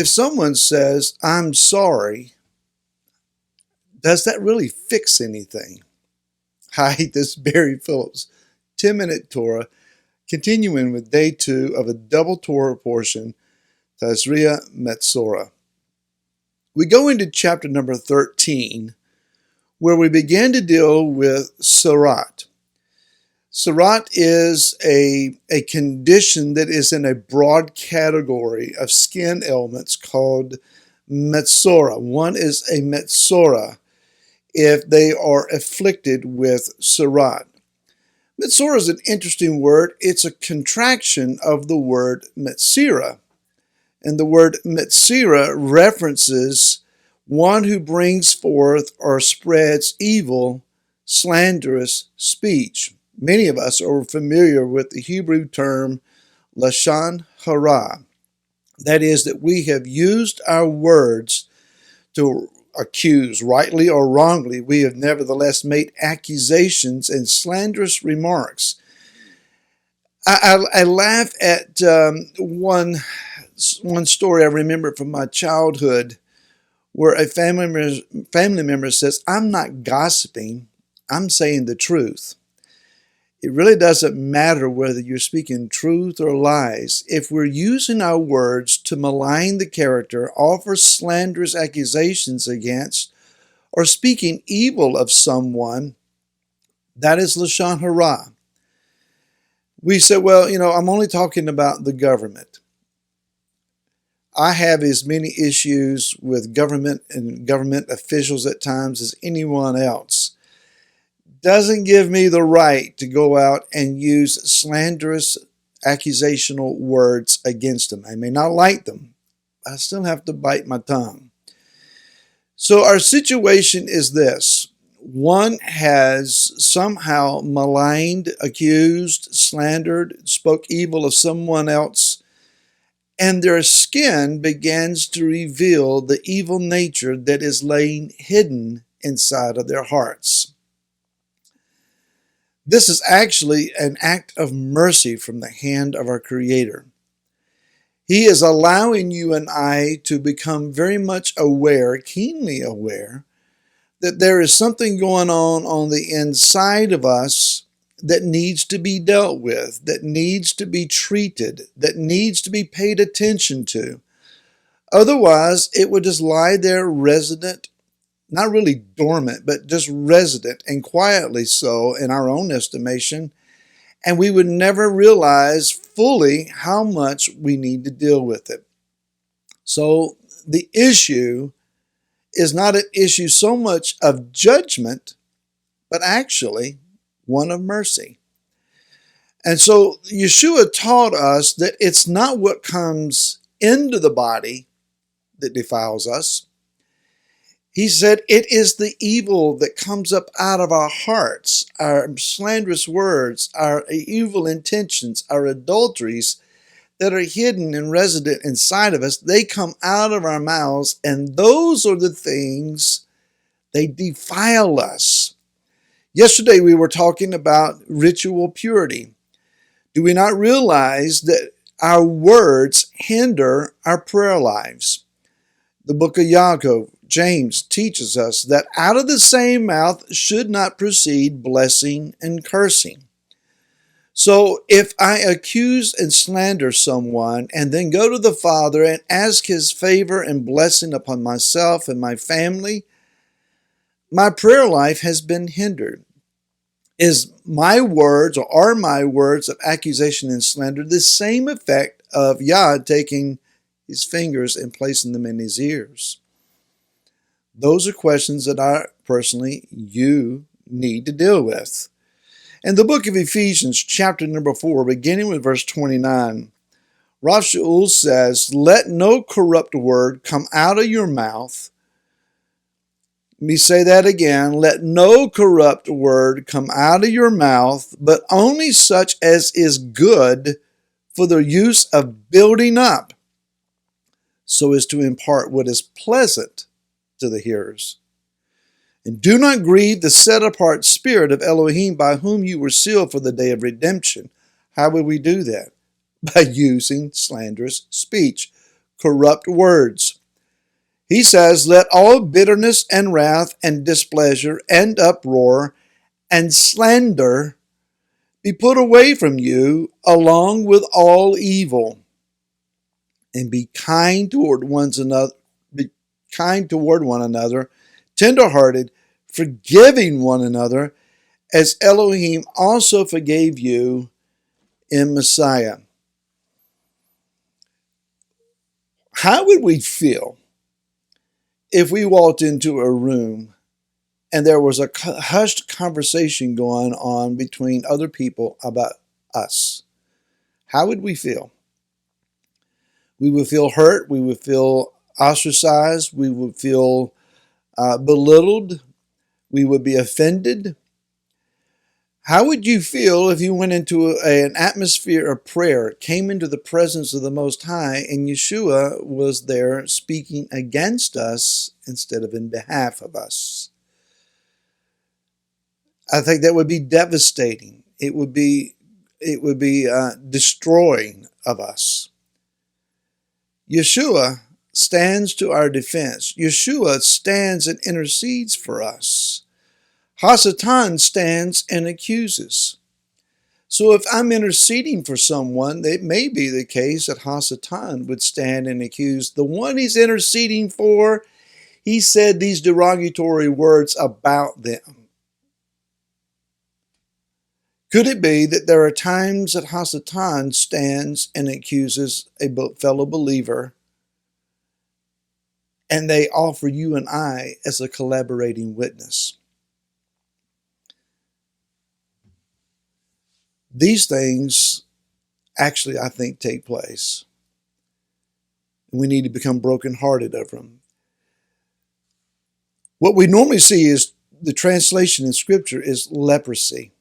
If someone says, "I'm sorry," does that really fix anything? Hi, this is Barry Phillips, 10-Minute Torah, continuing with day 2 of a double Torah portion, Tazria Metzora. We go into chapter number 13, where we begin to deal with Tz'ar'at. Tz'ar'at is a condition that is in a broad category of skin ailments called Metzora. One is a Metzora if they are afflicted with Tz'ar'at. Metzora is an interesting word. It's a contraction of the word Metzira. And the word Metzira references one who brings forth or spreads evil, slanderous speech. Many of us are familiar with the Hebrew term Lashon Hara. That is, that we have used our words to accuse, rightly or wrongly. We have nevertheless made accusations and slanderous remarks. I laugh at one story I remember from my childhood where a family member says, "I'm not gossiping, I'm saying the truth." It really doesn't matter whether you're speaking truth or lies. If we're using our words to malign the character, offer slanderous accusations against, or speaking evil of someone, that is Lashon Hara. We say, well, I'm only talking about the government. I have as many issues with government and government officials at times as anyone else. Doesn't give me the right to go out and use slanderous accusational words against them. I may not like them. I still have to bite my tongue. So our situation is this. One has somehow maligned, accused, slandered, spoke evil of someone else, and their skin begins to reveal the evil nature that is laying hidden inside of their hearts. This is actually an act of mercy from the hand of our Creator. He is allowing you and I to become very much aware, keenly aware, that there is something going on the inside of us that needs to be dealt with, that needs to be treated, that needs to be paid attention to. Otherwise, it would just lie there resident, not really dormant, but just resident and quietly so in our own estimation, and we would never realize fully how much we need to deal with it. So the issue is not an issue so much of judgment, but actually one of mercy. And so Yeshua taught us that it's not what comes into the body that defiles us. He said it is the evil that comes up out of our hearts, our slanderous words, our evil intentions, our adulteries that are hidden and resident inside of us. They come out of our mouths, and those are the things, they defile us. Yesterday we were talking about ritual purity. Do we not realize that our words hinder our prayer lives? The book of Yaakov, James, teaches us that out of the same mouth should not proceed blessing and cursing. So if I accuse and slander someone and then go to the Father and ask His favor and blessing upon myself and my family, my prayer life has been hindered. Is my words, or are my words of accusation and slander the same effect of Yah taking His fingers and placing them in His ears? Those are questions that you need to deal with. In the book of Ephesians, chapter number 4, beginning with verse 29, Rav Shaul says, "Let no corrupt word come out of your mouth." Let me say that again. "Let no corrupt word come out of your mouth, but only such as is good for the use of building up, so as to impart what is pleasant to the hearers. And do not grieve the set-apart spirit of Elohim, by whom you were sealed for the day of redemption." How will we do that? By using slanderous speech, corrupt words. He says, let all bitterness and wrath and displeasure and uproar and slander be put away from you, along with all evil, and be kind toward one another, tender-hearted, forgiving one another, as Elohim also forgave you in Messiah. How would we feel if we walked into a room and there was a hushed conversation going on between other people about us? How would we feel? We would feel hurt. We would feel ostracized. We would feel belittled. We would be offended. How would you feel if you went into an atmosphere of prayer, came into the presence of the Most High, and Yeshua was there speaking against us instead of in behalf of us? I think that would be devastating. It would be destroying of us. Yeshua stands to our defense. Yeshua stands and intercedes for us. Hasatan stands and accuses. So if I'm interceding for someone, it may be the case that Hasatan would stand and accuse the one he's interceding for. He said these derogatory words about them. Could it be that there are times that Hasatan stands and accuses a fellow believer, and they offer you and I as a collaborating witness? These things actually, I think, take place. We need to become brokenhearted over them. What we normally see is the translation in Scripture is leprosy.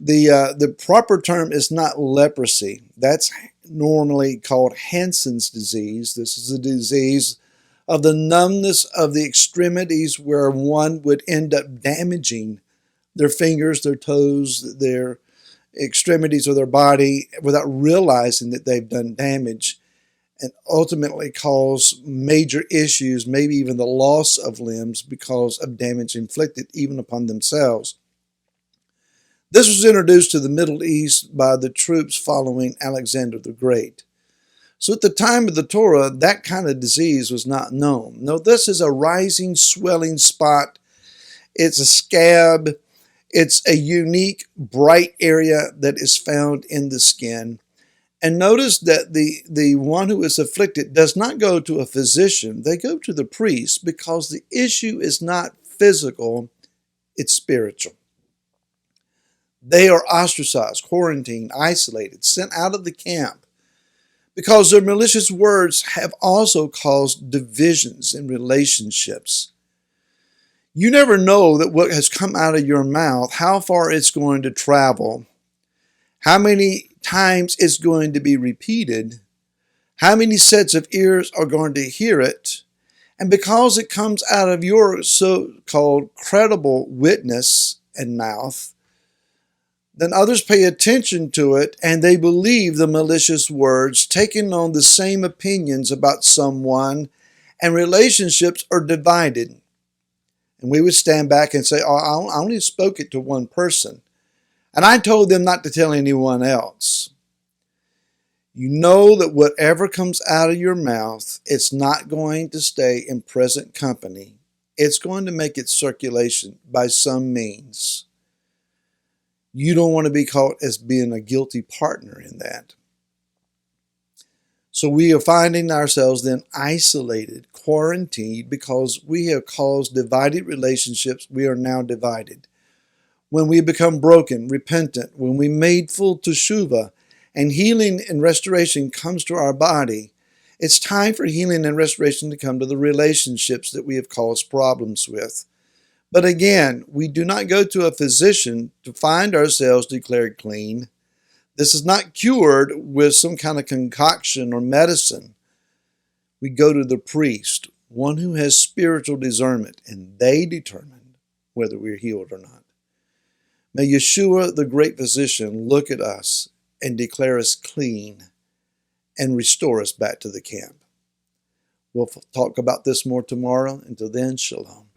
The proper term is not leprosy. That's normally called Hansen's disease. This is a disease of the numbness of the extremities, where one would end up damaging their fingers, their toes, their extremities of their body without realizing that they've done damage, and ultimately cause major issues, maybe even the loss of limbs because of damage inflicted even upon themselves. This was introduced to the Middle East by the troops following Alexander the Great. So at the time of the Torah, that kind of disease was not known. No, this is a rising, swelling spot. It's a scab. It's a unique, bright area that is found in the skin. And notice that the one who is afflicted does not go to a physician. They go to the priest, because the issue is not physical, it's spiritual. They are ostracized, quarantined, isolated, sent out of the camp, because their malicious words have also caused divisions in relationships. You never know that what has come out of your mouth, how far it's going to travel, how many times it's going to be repeated, how many sets of ears are going to hear it. And because it comes out of your so-called credible witness and mouth, then others pay attention to it, and they believe the malicious words, taking on the same opinions about someone, and relationships are divided. And we would stand back and say, oh, I only spoke it to one person, and I told them not to tell anyone else. You know that whatever comes out of your mouth, it's not going to stay in present company. It's going to make its circulation by some means. You don't want to be caught as being a guilty partner in that. So we are finding ourselves then isolated, quarantined, because we have caused divided relationships. We are now divided. When we become broken, repentant, when we made full teshuvah, and healing and restoration comes to our body, it's time for healing and restoration to come to the relationships that we have caused problems with. But again, we do not go to a physician to find ourselves declared clean. This is not cured with some kind of concoction or medicine. We go to the priest, one who has spiritual discernment, and they determine whether we're healed or not. May Yeshua, the great physician, look at us and declare us clean and restore us back to the camp. We'll talk about this more tomorrow. Until then, shalom.